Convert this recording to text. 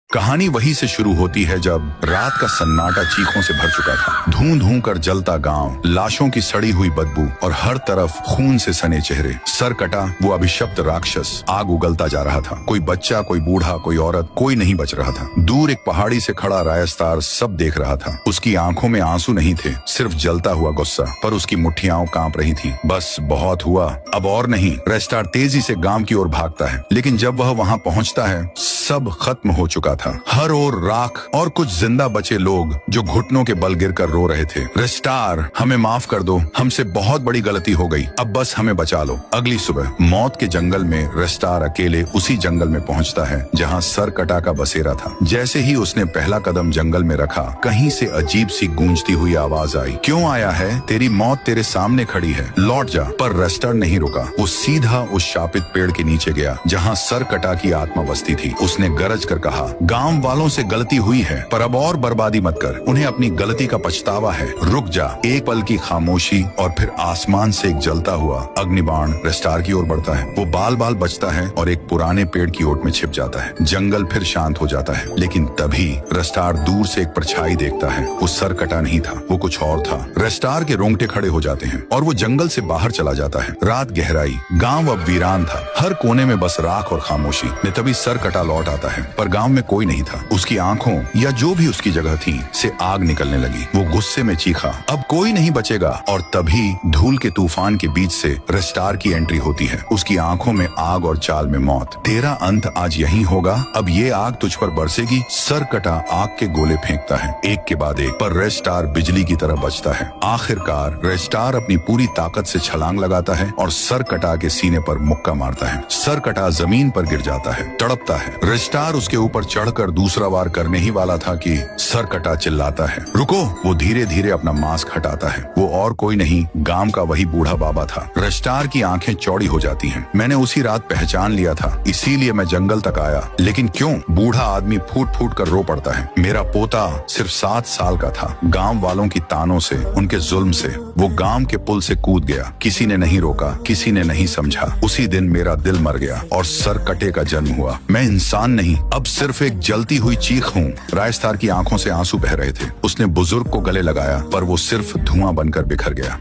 कहानी वहीं से शुरू होती है जब रात का सन्नाटा चीखों से भर चुका था। धूं धूं कर जलता गांव, लाशों की सड़ी हुई बदबू और हर तरफ खून से सने चेहरे। सर कटा वो अभिशप्त राक्षस आग उगलता जा रहा था। कोई बच्चा, कोई बूढ़ा, कोई औरत, कोई नहीं बच रहा था। दूर एक पहाड़ी से खड़ा रायस्तार सब देख रहा था। उसकी आंखों में आंसू नहीं थे, सिर्फ जलता हुआ गुस्सा। पर उसकी मुट्ठियां कांप रही थी। बस बहुत हुआ, अब और नहीं। रायस्तार तेजी से गांव की ओर भागता है, लेकिन जब वह वहां पहुंचता है सब खत्म हो चुका था। हर ओर राख और कुछ जिंदा बचे लोग जो घुटनों के बल गिरकर रो रहे थे। रेस्टार, हमें माफ कर दो, हमसे बहुत बड़ी गलती हो गई, अब बस हमें बचा लो। अगली सुबह मौत के जंगल में रेस्टार अकेले उसी जंगल में पहुंचता है जहां सर कटा का बसेरा था। जैसे ही उसने पहला कदम जंगल में रखा, कहीं से अजीब सी गूंजती हुई आवाज आई, क्यों आया है? तेरी मौत तेरे सामने खड़ी है, लौट जा। पर रेस्टार नहीं रुका। वो सीधा उस शापित पेड़ के नीचे गया जहां सर कटा की आत्मा बसती थी। उसने गरज कर कहा, गांव वालों से गलती हुई है, पर अब और बर्बादी मत कर। उन्हें अपनी गलती का पछतावा है, रुक जा। एक पल की खामोशी और फिर आसमान से एक जलता हुआ अग्निबाण रेस्टार की ओर बढ़ता है। वो बाल बाल बचता है और एक पुराने पेड़ की ओट में छिप जाता है। जंगल फिर शांत हो जाता है, लेकिन तभी रेस्टार दूर से एक परछाई देखता है। वो सर कटा नहीं था, वो कुछ और था। रेस्टार के रोंगटे खड़े हो जाते हैं और वो जंगल से बाहर चला जाता है। रात गहराई, गांव अब वीरान था। हर कोने में बस राख और खामोशी। तभी सर कटा लौट आता है, पर गांव में कोई नहीं था। उसकी आंखों या जो भी उसकी जगह थी से आग निकलने लगी। वो गुस्से में चीखा, अब कोई नहीं बचेगा। और तभी धूल के तूफान के बीच से रेस्टार की एंट्री होती है। उसकी आंखों में आग और चाल में मौत। तेरा अंत आज यहीं होगा, अब ये आग तुझ पर बरसेगी। सर कटा आग के गोले फेंकता है, एक के बाद एक, पर रेस्टार बिजली की तरह बचता है। आखिरकार रेस्टार अपनी पूरी ताकत से छलांग लगाता है और सर कटा के सीने पर मुक्का मारता है। सर कटा जमीन पर गिर जाता है, तड़पता है। रेस्टार उसके ऊपर चढ़कर दूसरा वार करने ही वाला था कि सर कटा चिल्लाता है, रुको। वो धीरे धीरे अपना मास्क हटाता है। वो और कोई नहीं, गांव का वही बूढ़ा बाबा था। रेस्टार की आंखें चौड़ी हो जाती हैं। मैंने उसी रात पहचान लिया था, इसीलिए मैं जंगल तक आया। लेकिन क्यों? बूढ़ा आदमी फूट फूट कर रो पड़ता है। मेरा पोता सिर्फ 7 साल का था। गांव वालों की तानों से, उनके जुल्म से वो गांव के पुल से कूद गया। किसी ने नहीं रोका, किसी ने नहीं समझा। उसी दिन मेरा दिल मर गया और सर कटे का जन्म हुआ। मैं इंसान नहीं, अब सिर्फ एक जलती हुई चीख हूँ। रायस्तार की आंखों से आंसू बह रहे थे। उसने बुजुर्ग को गले लगाया, पर वो सिर्फ धुआं बनकर बिखर गया।